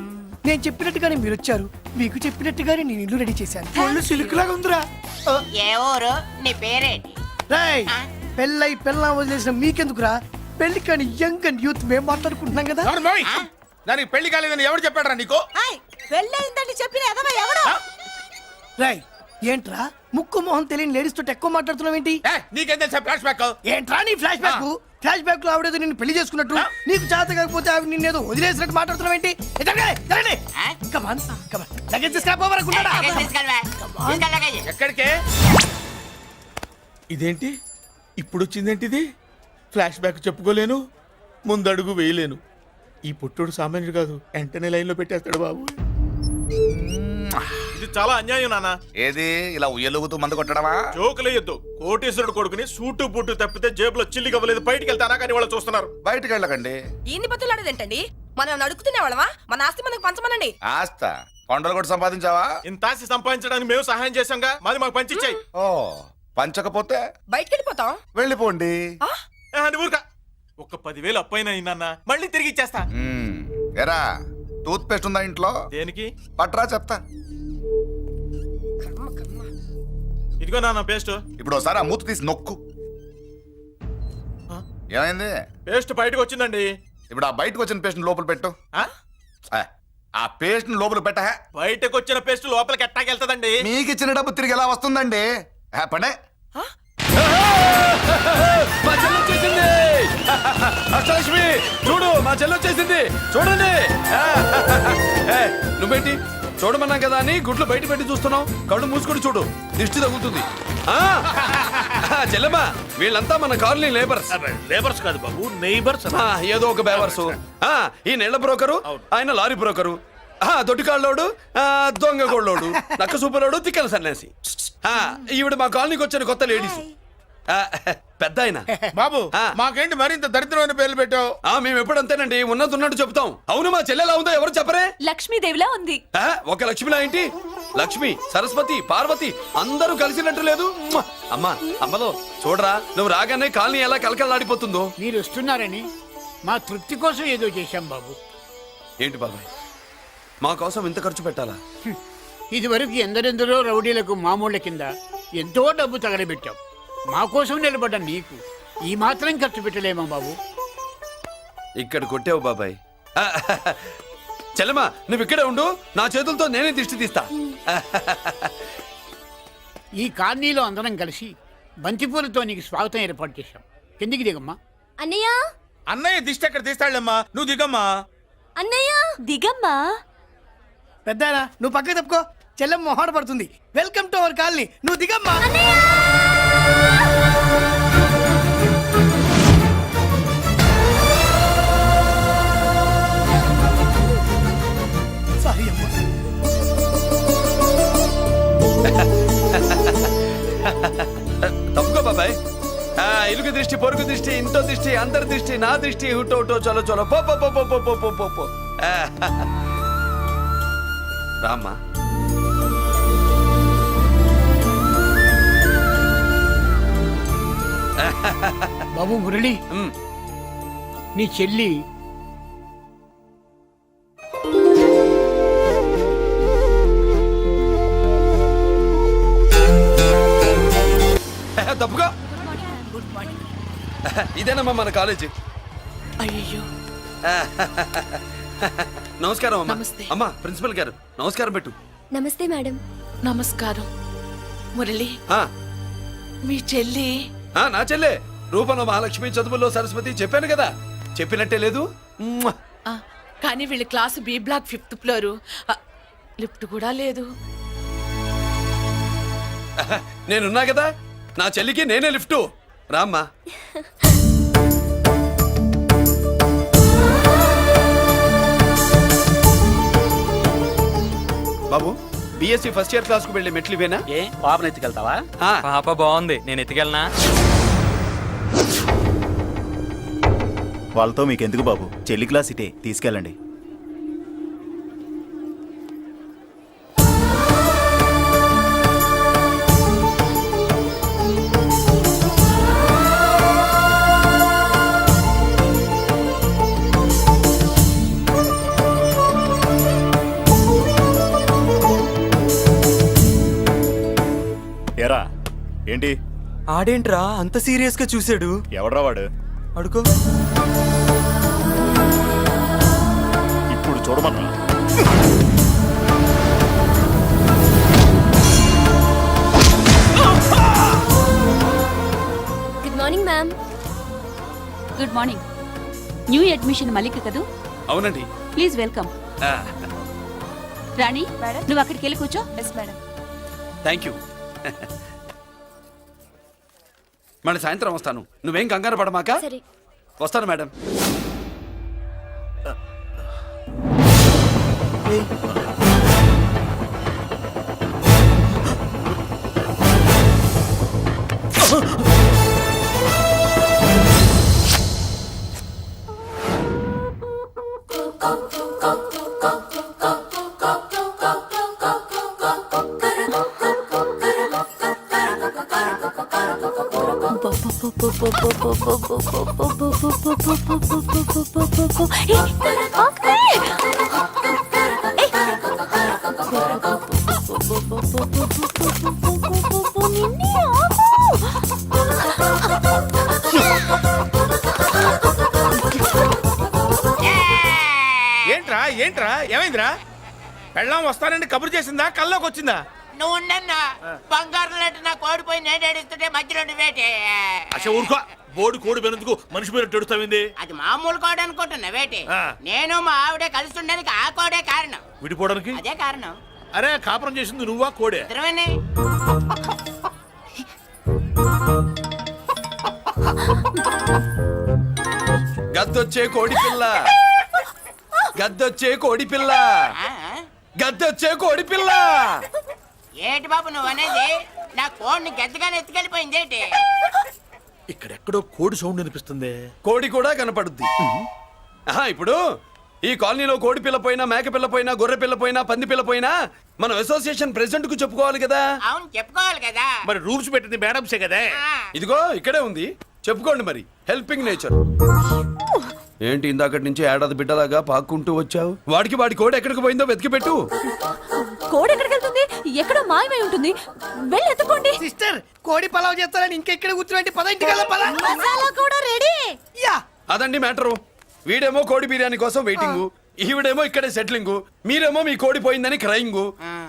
S8: నేను చెప్పినట్టుగానే మీరు వచ్చారు, మీకు చెప్పినట్టుగానే నేను ఇల్లు రెడీ చేశాను. ఒళ్ళు సిల్క్ లాగా ఉందిరా.
S10: ఏ ఊరు? నీ పేరేంటి?
S8: రాయ్, పెళ్ళై పెళ్ళా వదిలేసిన మీకెందుకురా? పెళ్లి కాని యంగ్ అండ్ యూత్ మేము మాట్లాడుకుంటున్నాం కదా.
S5: ఎవరు మోయ్? దానికి పెళ్లి కాలేదని ఎవరు చెప్పాడరా నీకు?
S3: పెళ్ళయిందని చెప్పిన ఎదవ ఎవడు?
S8: రాయ్, ఏంట్రా ముక్కు మొహం తెలియని లేడీస్ తోటి ఎక్కువ మాట్లాడుతున్నావు ఏంటి?
S5: నీకేం తెలుసా ఫ్లాష్ బ్యాక్?
S8: ఏంట్రా నీ ఫ్లాష్ బ్యాక్? ఫ్లాష్ బ్యాక్ లో ఆవిడేదో నిన్ను పెళ్లి చేసుకున్నట్టు, నీకు చేత కాకపోతే ఆవిడ నిన్నేదో వదిలేసినట్టు మాట్లాడుతున్నావు ఏంటి?
S10: లగేజ్ తీసుకెళ్ళవా? తీసుకెళ్ళ లగేజ్.
S5: ఎక్కడికే? ఇదేంటి ఇప్పుడు వచ్చిందేంటి? ఇది ఫ్లాష్ బ్యాక్ చెప్పుకోలేను, ముందడుగు వేయలేను. ఈ పుట్టుడు సామాన్యుడు కాదు, వెంటనే లైన్ లో పెట్టేస్తాడు బాబు.
S12: ఇది చాలా అన్యాయం నాన్న.
S11: ఏది ఇలా ఉయ్యలుగుతూ మందు కొట్టడమా?
S12: జోకులేయొద్దు. కోటేశ్వరుడు కొడుకుని సూటు బూటు తప్పితే జేబులో చిల్లి కవ్వలేదు, బయటికి వెళ్తానా కానీ వాళ్ళు చూస్తున్నారు.
S11: బయటికి వెళ్ళకండి.
S3: ఇన్ని బతులాడేదేంటండి? మనం అడుగుతున్న వాళ్ళమా? మన ఆస్తి మనకు పంచమనండి.
S11: ఆస్త కొండలు కూడా సంపాదించావా?
S12: ఇంత ఆస్తి సంపాదించడానికి మేము సహాయం చేశాంగా, మాది మాకు పంచిచ్చాయి.
S11: ఓ, పంచకపోతే
S3: బయటికి వెళ్ళిపోతాం.
S11: వెళ్ళిపోండి.
S12: ఊరుక. ఒక 10,000 అప్పైనా నాన్న, మళ్ళీ తిరిగి ఇచ్చేస్తా.
S11: ఎరా, టూత్ పేస్ట్ ఉందా ఇంట్లో?
S12: దేనికి?
S11: పట్రా చెప్తా.
S12: ఇదిగో నాన్న పేస్ట్.
S11: ఇప్పుడు ఒకసారి ఆ మూత తీసి నొక్కు. ఏమైంది?
S12: పేస్ట్ బయటకు వచ్చిందండి.
S11: ఇప్పుడు ఆ బయటకు వచ్చిన పేస్ట్ లోపల పెట్టు. ఆ పేస్ట్ లోపల పెట్ట.
S12: బయటకు వచ్చిన పేస్ట్ లోపలికి ఎట్టాకెళ్తదండి?
S11: మీకు ఇచ్చిన డబ్బు తిరిగి ఎలా వస్తుందండి? పడే.
S7: మా చెల్లి వచ్చేసింది. అష్టలక్ష్మి చూడు, మా చెల్లి వచ్చేసింది చూడండి. నువ్వేంటి చూడమన్నాం కదా అని గుడ్లు బయట పెట్టి చూస్తున్నావు? కళ్ళు మూసుకొని చూడు, దిష్టి తగులుతుంది. చెల్లెమ్మా, వీళ్ళంతా మన కాలనీ లేబర్స్.
S12: లేబర్స్ కాదు బాబు, నైబర్స్.
S7: ఏదో ఒక బేవర్స్. ఈ నెళ్ల బ్రోకరు, ఆయన లారీ బ్రోకరు, దొడ్డికాళ్ళోడు, దొంగ గోళ్ళోడు, నక్క సూపరోడు, తిక్కల సన్యాసి. ఈవిడ మా కాలనీకి వచ్చిన కొత్త లేడీస్. పెద్ద ఆయన.
S5: బాబు, మాకేంటి మరింత దరిద్రమైన పేర్లు పెట్టావు?
S7: మేము ఎప్పుడంతేనండి, ఉన్నది ఉన్నట్టు చెప్తాం. అవును, మా చెల్లెలా ఉందో ఎవరు చెప్పరే?
S3: లక్ష్మీదేవిలా ఉంది.
S7: ఒక లక్ష్మిలా ఏంటి? లక్ష్మి, సరస్వతి, పార్వతి అందరూ కలిసినట్టు లేదు. అమ్మా, అమ్మలో చూడరా, నువ్వు రాగానే కాలనీ ఎలా కలకలాడిపోతుందో.
S9: మీరు వస్తున్నారని మా తృప్తి కోసం ఏదో చేశాం బాబు.
S7: ఏంటి బాబాయ్, మా కోసం ఇంత ఖర్చు పెట్టాలా?
S9: ఇదివరకు ఎందరెందరో రౌడీలకు మామూళ్ళ కింద ఎంతో డబ్బు తగలబెట్టాం. మా కోసం నిలబడ్డ నీకు ఈ మాత్రం ఖర్చు పెట్టలేమా బాబు?
S7: ఇక్కడ కొట్టావు బాబాయ్. చెల్లెమ్మా, నువ్వు ఇక్కడే ఉండు, నా చేతులతో నేనే దిష్టి తీస్తా.
S9: ఈ కాలనీలో అందరం కలిసి బంతిపూలతో నీకు స్వాగతం ఏర్పాటు చేశాం. కిందికి దిగమ్మా.
S3: అన్నయ్య,
S5: అన్నయ్య దిష్టి ఎక్కడ తీస్తాడమ్మా, నువ్వు దిగమ్మా.
S3: అన్నయ్య దిగమ్మా.
S8: పెద్దాయనా, నువ్వు పక్కకి తప్పుకో, చెల్లెమ్మ మొహాట పడుతుంది. వెల్కమ్ టు అవర్ కాలనీ, నువ్వు దిగమ్మా. సారీ అమ్మా.
S7: తప్పుకో బాబాయ్. ఇలుగు దృష్టి, పొరుగు దృష్టి, ఇంటో దృష్టి, అందరి దృష్టి, నా దృష్టి, హుటో హుటో, చలో చలో, పో పో పో పో పో పో పో పో. రామ్మా.
S9: బాబు మురళి, నీ చెల్లి
S7: తప్పుగా. ఇదేనమ్మా మన కాలేజీ.
S3: అయ్యో,
S7: నమస్కారం అమ్మా. అమ్మా, ప్రిన్సిపల్ గారు నమస్కారం పెట్టు.
S3: నమస్తే మేడం.
S6: నమస్కారం. మురళి,
S7: ఆ,
S6: మీ చెల్లి
S7: నా చెల్లె రూపంలో మహాలక్ష్మి, చదువుల్లో సరస్వతి చెప్పాను కదా, చెప్పినట్టే లేదు. మ్మ్.
S6: ఆ, కానీ వీళ్ళ class B block 5th floor. Lift కూడా లేదు.
S7: నేనున్నా కదా, నా చెల్లికి నేనే లిఫ్ట్. రామ్మా. బాబు, బిఎస్సి ఫస్ట్ ఇయర్ క్లాస్ కు వెళ్ళి మెట్లు ఇవేనా?
S13: ఏ పాపను ఎత్తుకెళ్తావా?
S7: ఆ.
S13: పాప బాగుంది, నేను ఎత్తుకెళ్ళనా?
S11: వాళ్ళతో మీకెందుకు బాబు, చెల్లి క్లాస్ ఇటే, తీసుకెళ్ళండి. ఎరా ఏంటి?
S13: ఆడేంట్రా అంత సీరియస్ గా చూసాడు?
S11: ఎవడ్రా వాడు?
S13: అడుకో.
S11: ఇప్పుడు చూడమన్నా.
S3: Good morning ma'am.
S14: Good morning. New admission Malik కదూ?
S7: అవునండి.
S14: Please welcome.
S7: ఆ,
S14: రాణి, నువ్వు అక్కడికి వెళ్ళి కూర్చో.
S3: Yes madam.
S7: Thank you. మళ్ళీ సాయంత్రం వస్తాను, నువ్వేం కంగారు పడమాక.
S3: సరే.
S7: వస్తాను మేడం.
S5: ఏంట్రా ఏంట్రా ఏమైందిరా? పెళ్ళాం వస్తానండి కబురు చేసిందా, కల్లోకి వచ్చిందా?
S10: నువ్వు ఉండన్నా బంగారం లాంటి నాకు ఓడిపోయి నేను ఏడుస్తుంటే మధ్యలో నువ్వేటే.
S12: అసలు ఊరుకో, బోర్డు కోడి పెనందుకు మనిషి మీద ఎడుస్తావింది.
S10: అది మామూలు కోడి అనుకుంటున్నా వేటి.
S12: ఆ.
S10: నేను మా ఆవిడే కలిసి ఉండడానికి ఆ కోడే కారణం.
S12: విడిపోవడానికి
S10: అదే కారణం.
S12: అరే కాపురం చేసింది నువ్వా కోడే?
S10: ఇద్దరమేనే.
S7: గద్దొచ్చే కోడి పిల్ల, గద్దొచ్చే కోడి పిల్ల,
S10: ఆ?
S7: గద్దొచ్చే కోడి పిల్ల.
S10: ఏటి బాబు నువ్వు అనేది? నా కోడిని గద్దగానే ఎత్తుకెళ్ళిపోయింది ఏంటి?
S12: ఇక్కడెక్కడో కోడి సౌండ్ అనిపిస్తుంది.
S7: కోడి కూడా కనపడుద్ది. ఆహా, ఇప్పుడు ఈ కాలనీలో కోడి పిల్ల పోయినా, మేక పిల్ల పోయినా, గొర్రె పిల్ల పోయినా, పంది పిల్ల పోయినా మనం అసోసియేషన్ ప్రెసిడెంట్ కు చెప్పుకోవాలి కదా.
S10: అవును చెప్పుకోవాలి కదా.
S12: మరి రూల్స్ పెట్టింది మేడంసే కదా.
S10: ఆ.
S7: ఇదిగో ఇక్కడే ఉంది, చెప్పుకోండి మరి. Helping nature. ఏంటి ఇందాకటి నుంచి ఏడాది బిడ్డలాగా పాక్కుంటూ వచ్చావు? వాడికి వాడి కోడి ఎక్కడికి పోయిందో వెతికి పెట్టు.
S3: కోడి ఎక్కడికి వెళ్తుంది? ఎక్కడో మాయమై ఉంటుంది. వెళ్ళి ఎత్తుకోండి.
S8: సిస్టర్, కోడి పలావ్ చేస్తారని ఇంకెక్కడ కూర్చోండి. పద ఇంటికి పద.
S3: మసాలా కూడా రెడీ.
S8: యా.
S7: అదండి మ్యాటరు. వీడేమో కోడి బిర్యానీ కోసం వెయిటింగ్, ఈవిడేమో ఇక్కడే సెటిలింగ్, మీరేమో మీ కోడి పోయిందని క్రయింగ్.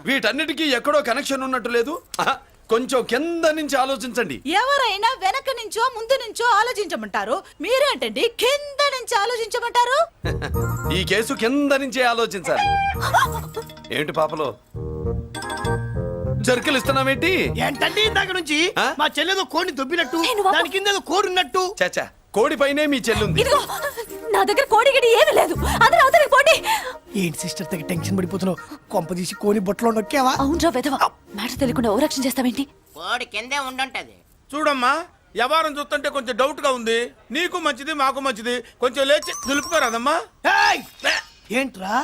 S7: వీటన్నిటికీ ఎక్కడో కనెక్షన్ ఉన్నట్టు లేదు. ఆహా, కొంచెం కింద నుంచి ఆలోచించండి.
S6: ఎవరైనా వెనక నుంచో ముందు నుంచో ఆలోచించమంటారు, మీరేంటండి కింద నుంచి ఆలోచించమంటారు?
S7: ఈ కేసు కింద నుంచే ఆలోచించాలి. ఏంటి పాపలో జర్కలు ఇస్తున్నావేంటి?
S8: ఏంటండి ఇందాక నుంచి
S7: ఆ?
S8: మా చెల్లెదో కోడిని దొబ్బినట్టు,
S3: నేను బాబు.
S8: దాని కింద ఏదో కోడి ఉన్నట్టు.
S7: చాచా, కోడి పైనే మీ చెల్లుంది.
S3: ఇదిగో నా దగ్గర కోడి గిడి ఏమీ లేదు. అందరూ అవతలికి పోండి.
S8: ఏంటి సిస్టర్ తెగ టెన్షన్ పడిపోతున్నావు? కొంప తీసి కోని బొట్టలో నొక్కావా?
S3: అవునరా వెధవ. మాట తెలియకుండా ఓ రక్షణ చేస్తావేంటి?
S10: కోడి కిందే ఉండుంటది.
S5: చూడమ్మా, వ్యవహారం చూస్తుంటే కొంచెం డౌట్ గా ఉంది. నీకు మంచిది మాకు మంచిది, కొంచెం లేచి నిలుపుకోరాదమ్మా.
S8: ఏయ్! ఏంట్రా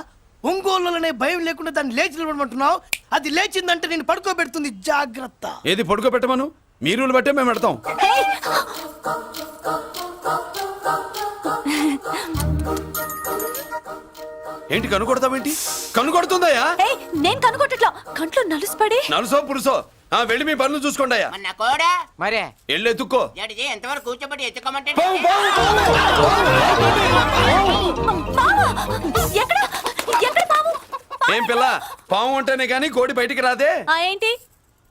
S8: ఒంగోలులోనే భయం లేకుండా దాన్ని లేచి నిలబడమంటున్నావు? అది లేచిందంటే నేను పడుకోబెడుతుంది, జాగ్రత్త.
S7: ఏది పడుకోబెట్టమను, మీ రూల్ బట్టే మేము పెడతాం. ఏంటి కనుకొడతావేంటి? కనుకొడుతుందయ్యా?
S3: ఏయ్, నేను కనుగొట్టట్లా. కంట్లో నలుసుపడి.
S7: నలుసో పురుసో వెళ్ళి మీ పనులు చూసుకోండి అయ్యా.
S10: మన కోడా
S13: మరే
S7: వెళ్ళి ఎత్తుక్కో.
S10: జడిజీ ఎంతవరకు కూర్చోబెట్టి ఎత్తుకోమంటే
S3: పావా! ఎక్కడ? ఎక్కడ పావు?
S7: ఏం పిల్ల పాము అంటేనే గాని కోడి బయటికి రాదే.
S3: ఆ ఏంటి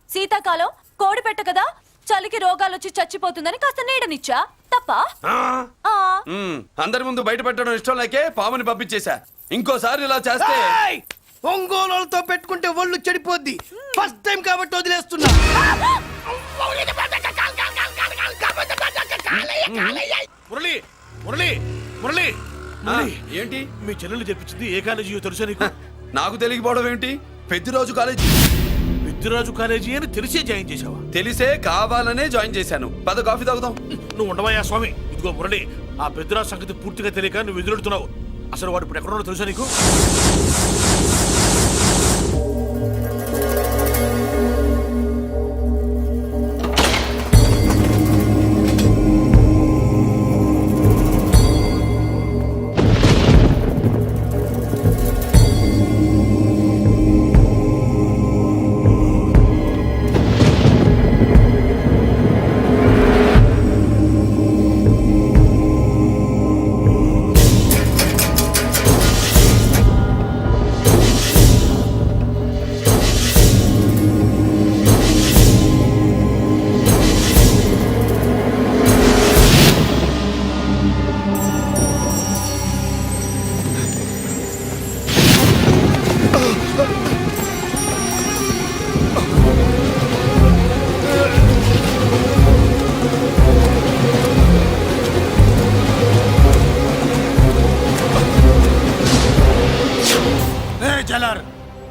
S3: శీతాకాలం కోడి పెట్ట కదా, చలికి రోగాలు వచ్చి చచ్చిపోతుందని కాస్త నీడనిచ్చా తప్ప.
S7: అందరి ముందు బయట పెట్టడం ఇష్టం లేకే పాముని పంపించేశా. ఇంకోసారి ఇలా చేస్తే
S8: ఒంగోలులతో పెట్టుకుంటే ఒళ్ళు చెడిపోద్ది. ఫస్ట్ టైం కాబట్టి వదిలేస్తున్నా.
S12: మురళి మురళి మురళి
S7: ఏంటి
S12: మీ చెల్లెలు చెప్పించింది ఏ కాలేజీ తెలుసా నీకు?
S7: నాకు తెలియకపోవడం ఏంటి? పెద్దిరాజు కాలేజీ.
S12: పెద్దిరాజు కాలేజీ అని తెలిసే జాయిన్ చేసావా?
S7: తెలిసే కావాలనే జాయిన్ చేశాను. పద కాఫీ తాగుదాం.
S12: నువ్వు ఉండవయ్యా స్వామి. ఇదిగో మురళి, ఆ పెద్దిరాజు సంగతి పూర్తిగా తెలియక నువ్వు ఎదురెడుతున్నావు. అసలు వాడు ఇప్పుడు ఎక్కడున్నాడో తెలుసా నీకు?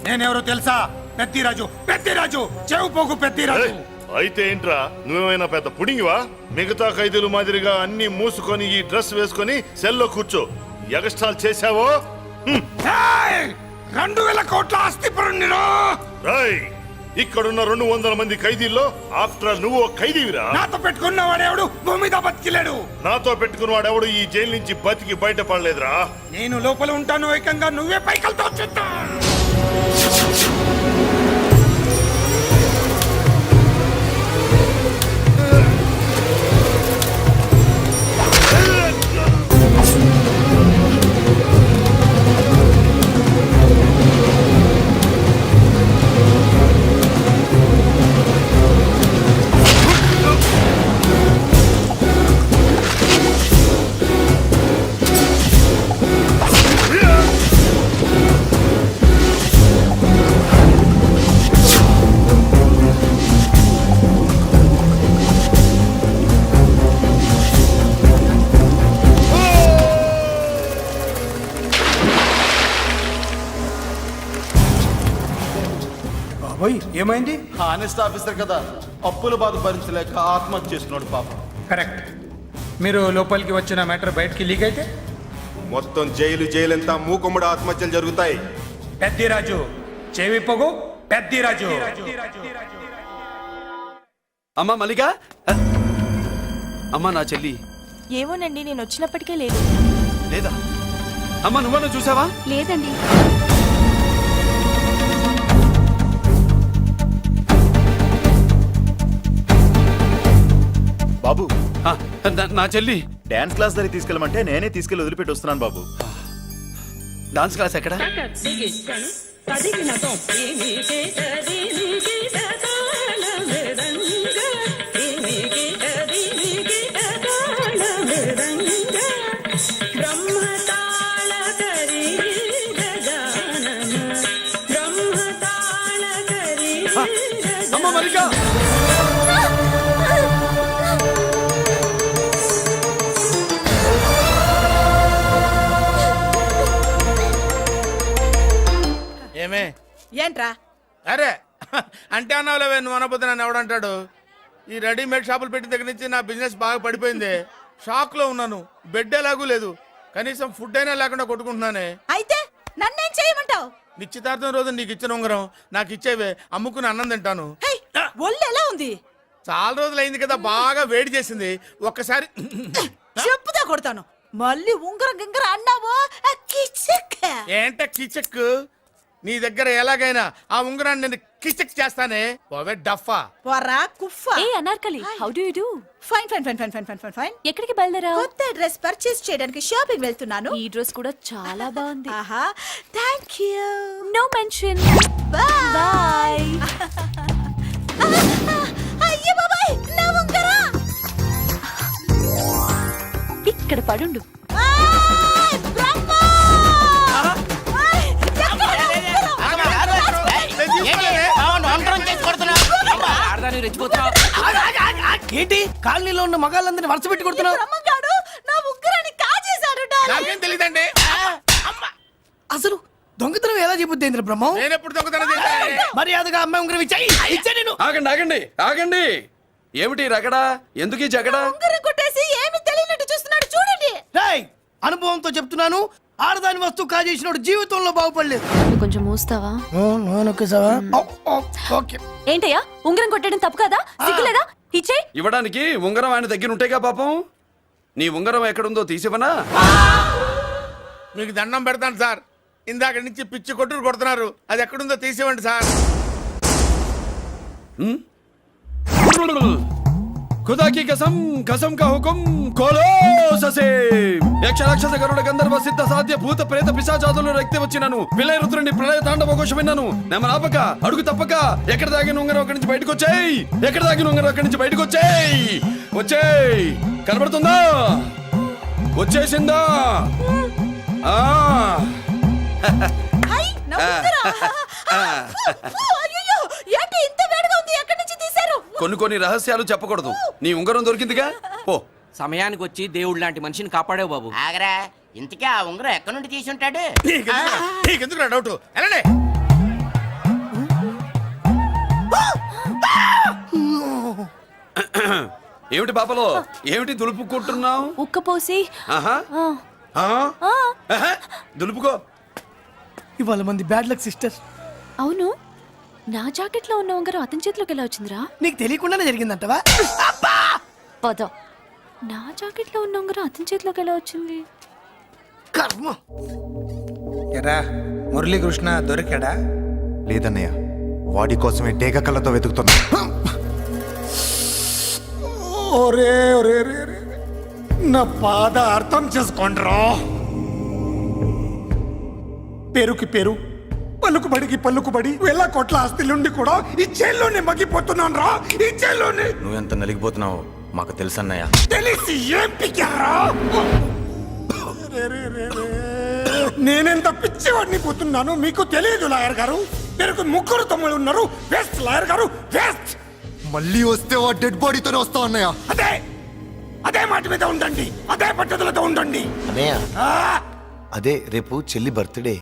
S2: నేనెవరో తెలుసా? పెద్దిరాజు, పెద్దిరాజు, చెవు పోగు పెద్దిరాజు.
S12: అయితే ఏంట్రా, నువ్వేమైనా పెద్ద పుడింగివా? మిగతా ఖైదీలు మాదిరిగా అన్ని మూసుకొని ఈ డ్రెస్ వేసుకొని సెల్లో కూర్చో. ఎగస్ట్రాల్ చేశావో
S2: 2000 కోట్ల ఆస్తి పరుణ్ణిరో.
S12: ఇక్కడున్న 200 మంది ఖైదీల్లో ఆఫ్టర్ ఆల్ నువ్వు ఖైదీవిరా.
S2: నాతో పెట్టుకున్నవాడెవడు భూమి మీద బతికిలేడు.
S12: నాతో పెట్టుకున్నవాడెవడు ఈ జైలు నుంచి బతికి బయటపడలేదురా.
S2: నేను లోపల ఉంటాను, ఏకంగా నువ్వే పైకలతో వచ్చేస్తా. ఏమైంది?
S5: హానెస్ట్ ఆఫీసర్ కదా, అప్పుల బాధ భరించలేక ఆత్మహత్య చేసుకున్నాడు పాపం.
S2: కరెక్ట్. మీరు లోపలికి వచ్చిన మ్యాటర్ బయటికి లీక్ అయితే
S12: మొత్తం జైలు అంతా మూకుమ్మడి ఆత్మహత్యలు జరుగుతాయి.
S2: పెద్దిరాజు, చెవి పొగు పెద్దిరాజు.
S7: అమ్మా మల్లిక, అమ్మా నా చెల్లి.
S3: ఏమోనండి, నేను వచ్చినప్పటికే లేదు.
S7: లేదా అమ్మా, నువ్వన్నా చూసావా?
S14: లేదండి.
S11: బాబు,
S7: నా చెల్లి
S11: డాన్స్ క్లాస్ దగ్గర తీసుకెళ్ళమంటే నేనే తీసుకెళ్ళి వదిలిపెట్టి వస్తున్నాను బాబు.
S7: డాన్స్ క్లాస్ ఎక్కడ? అమ్మ మల్లిక,
S5: ఏమే
S6: ఏంట్రా?
S5: అరే అంటే అన్నావులేవే, నువ్వు అనబోతే నన్ను ఎవడంటాడు? ఈ రెడీమేడ్ షాపులు పెట్టిన దగ్గర నుంచి నా బిజినెస్ బాగా పడిపోయింది. షాక్ లో ఉన్నాను. బెడ్ ఎలాగూ లేదు, కనీసం ఫుడ్ అయినా లేకుండా కొట్టుకుంటున్నానే.
S6: అయితే నన్నేం చేయమంటావు?
S5: నిశ్చితార్థం రోజు నీకు ఇచ్చిన ఉంగరం నాకు ఇచ్చేవే, అమ్ముకుని అన్నం తింటాను.
S6: ఒళ్ళు ఎలా ఉంది?
S5: చాలా రోజులు అయింది కదా, బాగా వేడి చేసింది. ఒక్కసారి
S6: చెప్పుతా కొడతాను. మళ్ళీ ఉంగరం గింగర అన్నావో
S5: ఏంట కిచెక్. నీ దగ్గర ఎలాగైనా ఆ ఉంగరాన్ని నేను కిచక్ చేస్తానే పోవే డఫా.
S6: పోరా కుఫ్ఫా.
S3: ఏ Anarkali, how do you do?
S6: Fine fine fine fine fine fine fine fine.
S3: ఎక్కడికి బయలుదేరావు?
S6: కొత్త డ్రెస్ పర్చేస్ చేయడానికి షాపింగ్ వెళ్తున్నాను.
S3: ఈ డ్రెస్ కూడా చాలా బాగుంది.
S6: ఆహా, thank you.
S3: No mention.
S6: Bye.
S3: Bye.
S6: అయ్యో బాబాయ్, నా ఉంగరా.
S3: ఇక్కడ పడుండు.
S6: ఆయ్, బ్రహ్మ! ఆయ్, ఎక్కడ నా ఉంగరం?
S8: ఏంటి కాలనీలో ఉన్న మగాళ్ళందరినీ వరుస పెట్టి కొడుతున్నావు?
S6: బ్రహ్మంగాడు నా ఉంగరాన్ని కాజేశాడు డాడీ.
S5: నాకేం తెలియదండి.
S8: అసలు దొంగతనం ఎలా చెబుద్ది బ్రహ్మం?
S5: నేను ఎప్పుడు దొంగతనం చేశాను?
S8: మర్యాదగా అమ్మాయి ఉంగరం ఇచ్చా నేను.
S7: ఆగండి ఆగండి ఆగండి. ఏమిటి రగడా? ఎందుకు ఈ జగడా?
S6: ఉంగరం కొట్టేసి ఏమీ తెలియనట్టు చూస్తున్నాడు చూడండి.
S8: రేయ్, అనుభవంతో చెప్తున్నాను, ఆడదాని వస్తువు కాజేసినోడు జీవితంలో బాగుపడలేదు.
S3: కొంచెం మూస్తావా?
S8: ఓకే.
S3: ఏంటయ్యా, ఉంగరం కొట్టడం తప్పు కదా? సిగ్గులేదా? ఇచ్చే.
S7: ఇవ్వడానికి ఉంగరం ఆయన దగ్గర ఉంటేగా పాపం. నీ ఉంగరం ఎక్కడుందో తీసివనా?
S5: మీకు దండం పెడతాను సార్. ఇందాక నుంచి పిచ్చి కొట్టుడు కొడుతున్నారు. అది ఎక్కడుందో తీసివ్వండి సార్.
S7: खुदा की कसम कसम का हुकुम खोलो ससे యక్ష రాక్షస గరుడ గంధర్వ సిద్ధ సాధ్య భూత ప్రేత పిశాచాదులను రక్తి వచ్చినాను విలయ రుద్రుని ప్రళయ తాండవ ఘోష విన్నాను. నెమరాపక అడుగు తప్పక ఎక్కడ దాగిన ఉంగరం అక్కడి నుంచి బయటకు వచ్చేయ్. ఎక్కడ దాగిన ఉంగరం అక్కడి నుంచి బయటకు వచ్చేయ్. వచ్చేయ్. కనబడుతుందా? వచ్చేసిందా?
S6: హై, నా ఉంగరం. అయ్యో, ఏంటి ఇంత వేడిగా ఉంది? ఎక్కడి నుంచి తీశారు?
S7: కొన్ని రహస్యాలు చెప్పకూడదు. నీ ఉంగరం దొరికిందిగా, పో.
S13: సమయానికి వచ్చి దేవుడు లాంటి మనిషిని కాపాడావు బాబు.
S10: ఆగరా, ఇంతకీ ఆ ఉంగరం ఎక్కడి నుండి తీసి ఉంటాడు?
S5: నీకెందుకు డౌట్? వెళ్ళండి.
S7: ఏమిటి పాపలో, ఏమిటి దులుపుకుంటున్నావు?
S3: ఉక్కపోసి.
S7: ఆహా. దులుపుకో.
S8: ఇవాళ మంది బ్యాడ్ లక్ సిస్టర్.
S3: అవును, నా జాకెట్ లో ఉన్న ఉంగరం అతని చేతిలోకి ఎలా వచ్చిందిరా?
S8: నీకు తెలియకుండానే జరిగిందంటవా?
S3: పద. నా జాకెట్ లో ఉన్న ఉంగరం అతని చేతిలోకి ఎలా వచ్చింది?
S8: కర్మ.
S15: ఎరా మురళీకృష్ణ దొరికాడా?
S11: లేదన్నయ్య, వాడి కోసమే డేగ కళ్ళతో వెతుకుతున్నా.
S15: ఒరే ఒరే రే, నా బాధ అర్థం చేసుకోండిరా. పేరుకి పేరు, పలుకుబడికి పలుకుబడి, వేల కోట్ల ఆస్తిలుండి కూడా ఈ జైల్లోనే మగ్గిపోతున్నాను రా. ఈ జైల్లోనే.
S11: నువ్వెంత నలిగిపోతున్నావు మాకు తెలుసన్నయ్య.
S15: తెలిసి ఏం పిక్కారా? నేనెంత పిచ్చివాడిని పోతున్నాను మీకు తెలియదు లాయర్ గారు. పేరుకు ముగ్గురు తమ్ముళ్ళు ఉన్నారు. వేస్ట్ లాయర్ గారు, వేస్ట్.
S11: మళ్ళీ వస్తే ఆ డెడ్ బాడీతోనే వస్తావు అన్నయ్య.
S15: అదే మాట మీద ఉండండి, అదే పద్ధతులతో ఉండండి.
S11: అన్నయ్య, అదే రేపు చెల్లి బర్త్డే.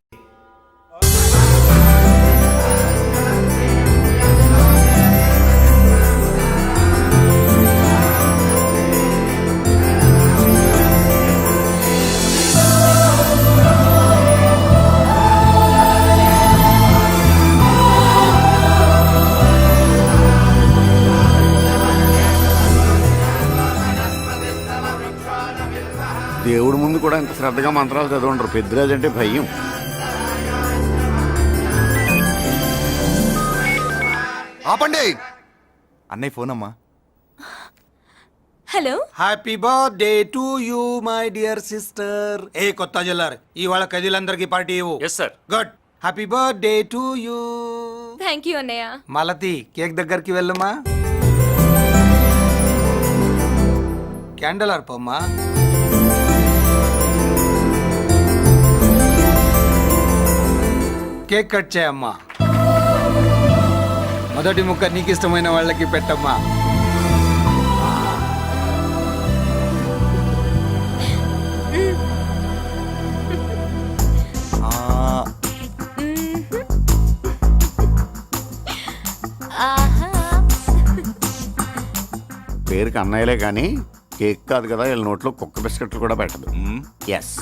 S12: దేవుడి ముందు కూడా ఇంత శ్రద్ధగా మంత్రాలు చదవంటారు. పెద్దరాజు అంటే భయం.
S11: ఆపండి. అన్నయ్య ఫోన్ అమ్మా.
S3: Hello.
S15: Happy birthday to you my dear sister. ఏ కొత్త జల్లార్, ఇవాళ కదిలందరికీ పార్టీ ఇవ్వు.
S13: Yes sir.
S15: Good. Happy birthday to you.
S3: Thank you అన్నయ్య.
S15: మలతి, కేక్ దగ్గరికి వెళ్ళమ్మా. క్యాండల్ అర్పమ్మా. కేక్ కట్ చేయమ్మా. మొదటి ముక్క నీకు ఇష్టమైన వాళ్ళకి పెట్టమ్మా.
S12: పేరుకి అన్నయ్యలే కానీ కేక్ కాదు కదా, వీళ్ళ నోట్లో కుక్క బిస్కెట్లు కూడా పెట్టదు. ఎస్.